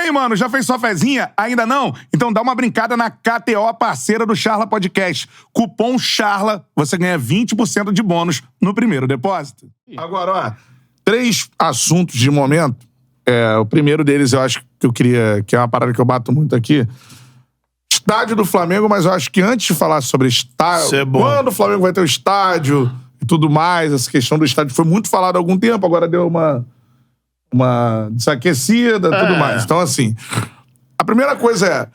aí, mano, já fez sua fezinha? Ainda não? Então dá uma brincada na KTO, parceira do Charla Podcast. Cupom CHARLA, você ganha 20% de bônus no primeiro depósito. Agora, ó, 3 assuntos de momento. O primeiro deles, eu acho que eu queria... Que é uma parada que eu bato muito aqui. Estádio do Flamengo, mas eu acho que antes de falar sobre estádio... É quando o Flamengo vai ter o estádio e tudo mais, essa questão do estádio foi muito falada há algum tempo, agora deu uma desaquecida e tudo mais. Então, assim, a primeira coisa é,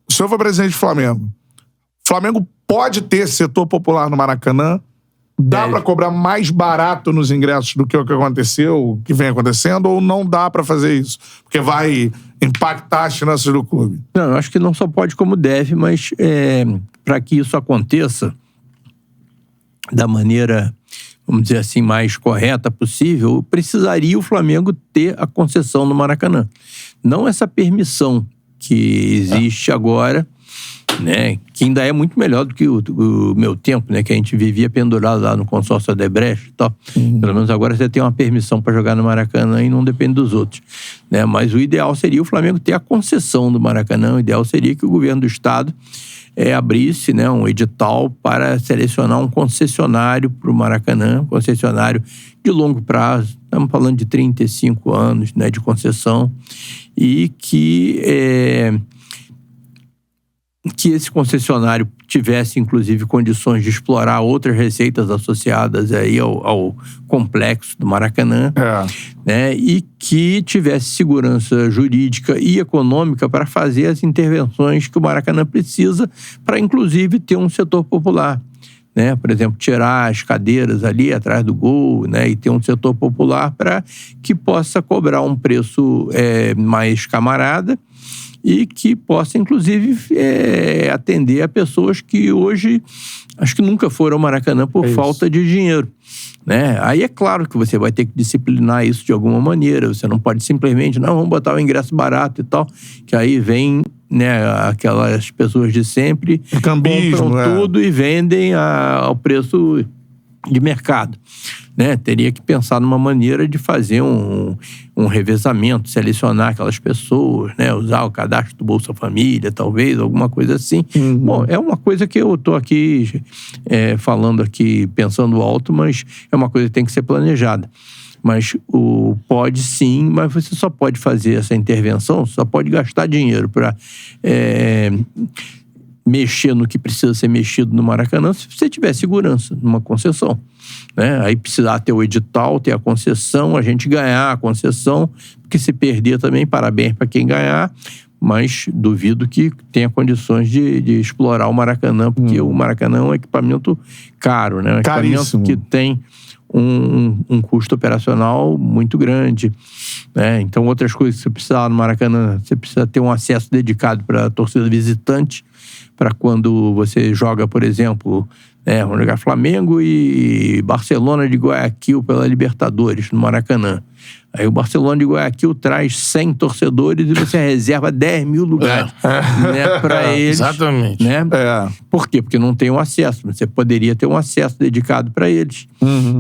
o senhor foi presidente do Flamengo. O Flamengo pode ter setor popular no Maracanã? Dá pra cobrar mais barato nos ingressos do que o que aconteceu, o que vem acontecendo, ou não dá pra fazer isso? Porque vai impactar as finanças do clube. Não, eu acho que não só pode como deve, mas para que isso aconteça da maneira, vamos dizer assim, mais correta possível, precisaria o Flamengo ter a concessão no Maracanã. Não essa permissão que existe agora, né, que ainda é muito melhor do que o meu tempo, né, que a gente vivia pendurado lá no consórcio Odebrecht e tal. Pelo menos agora você tem uma permissão para jogar no Maracanã e não depende dos outros, né? Mas o ideal seria o Flamengo ter a concessão do Maracanã. O ideal seria que o governo do estado abrisse, né, um edital para selecionar um concessionário para o Maracanã, um concessionário de longo prazo. Estamos falando de 35 anos, né, de concessão, e que esse concessionário tivesse, inclusive, condições de explorar outras receitas associadas aí ao complexo do Maracanã, né? E que tivesse segurança jurídica e econômica para fazer as intervenções que o Maracanã precisa para, inclusive, ter um setor popular, né? Por exemplo, tirar as cadeiras ali atrás do gol, né? E ter um setor popular para que possa cobrar um preço mais camarada, e que possa, inclusive, atender a pessoas que hoje acho que nunca foram ao Maracanã por falta de dinheiro, né? Aí é claro que você vai ter que disciplinar isso de alguma maneira. Você não pode simplesmente, não, vamos botar o ingresso barato e tal, que aí vem, né, aquelas pessoas de sempre, compram tudo e vendem ao preço de mercado, né? Teria que pensar numa maneira de fazer um revezamento, selecionar aquelas pessoas, né? Usar o cadastro do Bolsa Família, talvez, alguma coisa assim. Bom, é uma coisa que eu estou aqui falando aqui, pensando alto, mas é uma coisa que tem que ser planejada. Mas pode sim, mas você só pode fazer essa intervenção, só pode gastar dinheiro para mexer no que precisa ser mexido no Maracanã se você tiver segurança numa concessão, né? Aí precisar ter o edital, ter a concessão, a gente ganhar a concessão, porque se perder também, parabéns para quem ganhar, mas duvido que tenha condições de explorar o Maracanã, porque o Maracanã é um equipamento caro, né? Um equipamento que tem um custo operacional muito grande, né? Então, outras coisas que você precisa no Maracanã, você precisa ter um acesso dedicado para a torcida visitante, para quando você joga, por exemplo, vamos jogar Flamengo e Barcelona de Guayaquil pela Libertadores, no Maracanã. Aí o Barcelona de Guayaquil traz 100 torcedores e você reserva 10 mil lugares, né, para eles. Exatamente. Né? Por quê? Porque não tem um acesso. Você poderia ter um acesso dedicado para eles.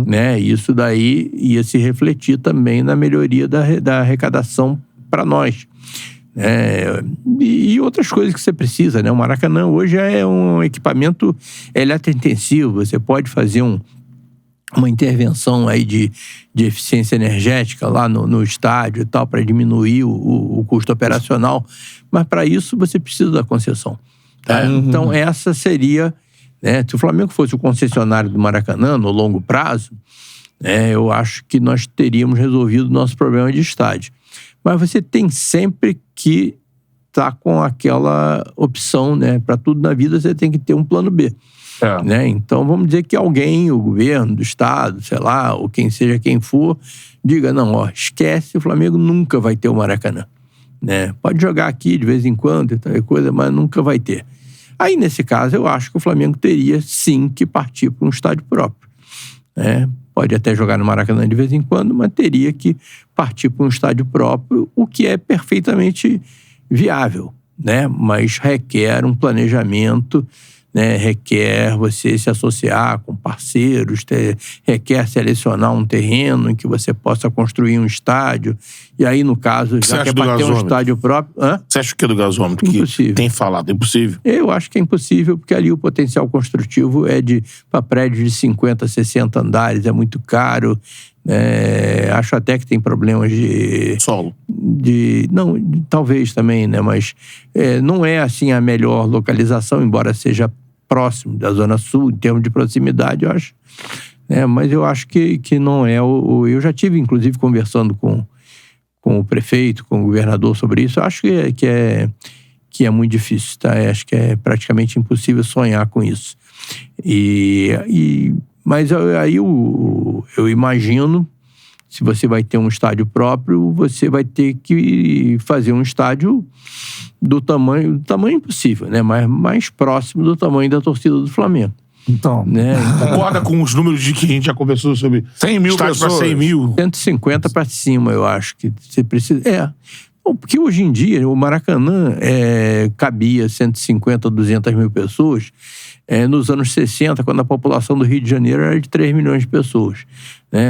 Né? E isso daí ia se refletir também na melhoria da arrecadação para nós. E outras coisas que você precisa, né? O Maracanã hoje é um equipamento eletrointensivo. Você pode fazer uma intervenção aí de eficiência energética lá no estádio e tal, para diminuir o custo operacional. Mas para isso você precisa da concessão. Tá? Então essa seria, né? Se o Flamengo fosse o concessionário do Maracanã no longo prazo, eu acho que nós teríamos resolvido o nosso problema de estádio. Mas você tem sempre que estar com aquela opção, né? Para tudo na vida você tem que ter um plano B. Né? Então vamos dizer que alguém, o governo do estado, sei lá, ou quem seja quem for, diga, não, esquece, o Flamengo nunca vai ter o Maracanã. Né? Pode jogar aqui de vez em quando e tal coisa, mas nunca vai ter. Aí, nesse caso, eu acho que o Flamengo teria, sim, que partir para um estádio próprio. Né? Pode até jogar no Maracanã de vez em quando, mas teria que partir para um estádio próprio, o que é perfeitamente viável, né? Mas requer um planejamento, né? Requer você se associar com parceiros, requer selecionar um terreno em que você possa construir um estádio E aí, no caso, já que é para ter um estádio próprio... Você acha que é do gasômetro? Impossível. Que tem falado, é impossível? Eu acho que é impossível, porque ali o potencial construtivo é para prédios de 50, 60 andares, é muito caro. Acho até que tem problemas de... Solo? Não, talvez também, né? Mas não é, assim, a melhor localização, embora seja próximo da Zona Sul, em termos de proximidade, eu acho. Mas eu acho que não é o... Eu já tive, inclusive, conversando com o prefeito, com o governador sobre isso. Eu acho que é muito difícil, tá? Eu acho que é praticamente impossível sonhar com isso. Mas aí eu imagino, se você vai ter um estádio próprio, você vai ter que fazer um estádio do tamanho impossível, né? Mas mais próximo do tamanho da torcida do Flamengo. Então, concorda com os números de que a gente já conversou sobre 100 mil estádio para 100 mil? 150 para cima, eu acho que você precisa... Porque hoje em dia o Maracanã cabia 150, 200 mil pessoas. Nos anos 60, quando a população do Rio de Janeiro era de 3 milhões de pessoas.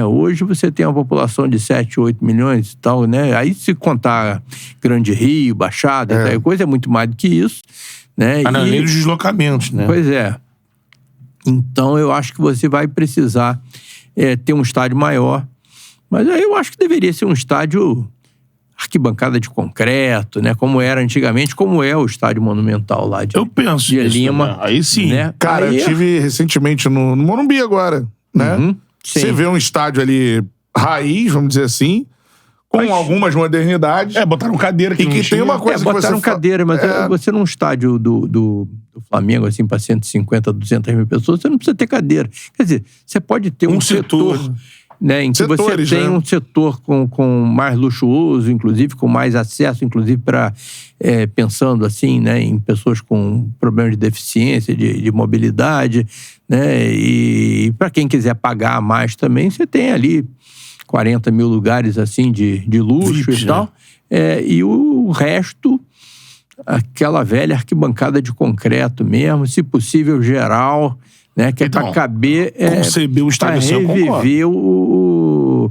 Hoje você tem uma população de 7, 8 milhões e tal, né? Aí se contar Grande Rio, Baixada, tal coisa, é muito mais do que isso. Né? Nem dos deslocamentos, né? Pois é. Então eu acho que você vai precisar ter um estádio maior. Mas aí eu acho que deveria ser um estádio arquibancada de concreto, né? Como era antigamente, como é o estádio Monumental lá de Lima. Né? Aí sim. Né? Cara, eu tive recentemente no Morumbi agora, né? Você vê um estádio ali raiz, vamos dizer assim, com algumas modernidades. Botaram cadeira aqui. E que tem uma coisa que botaram cadeira, mas você num estádio do Flamengo, assim, para 150, 200 mil pessoas, você não precisa ter cadeira. Quer dizer, você pode ter um setor... Né, em que você tem um setor com mais luxuoso, inclusive, com mais acesso, inclusive, para pensando assim, né, em pessoas com problemas de deficiência, de mobilidade, né, e para quem quiser pagar mais também, você tem ali 40 mil lugares assim de luxo VIPs, e tal. E o resto, aquela velha arquibancada de concreto mesmo, se possível geral, né, que então, é para caber... conceber o estádio, para reviver o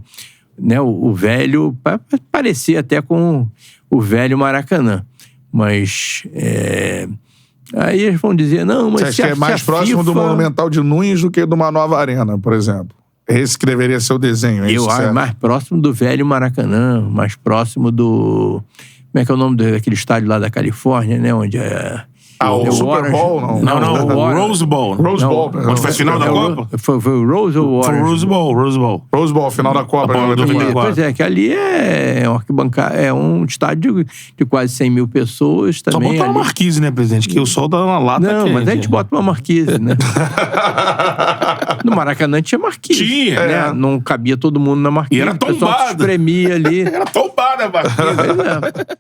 velho... Para parecer até com o velho Maracanã. Mas... aí eles vão dizer, não, mas... Você acha que é mais próximo do Monumental de Nunes do que de uma nova arena, por exemplo? Esse que deveria ser o desenho. Eu acho mais próximo do velho Maracanã, mais próximo do... Como é que é o nome daquele estádio lá da Califórnia, né? Onde o Super Bowl, não. Não, o Rose Bowl. Rose Bowl. Onde foi a final da Copa? Foi o Rose ou o Orange? Foi o Rose Bowl. Rose Bowl, final da Copa. Pois é, que ali é uma arquibancada, é um estádio de quase 100 mil pessoas também. Só botar uma marquise, né, presidente? Que o sol dá uma lata quente. Não, mas a gente bota uma marquise, né? No Maracanã tinha marquise. Tinha, né? Não cabia todo mundo na marquise. E era tombada. O pessoal espremia ali. Era tombada a marquise.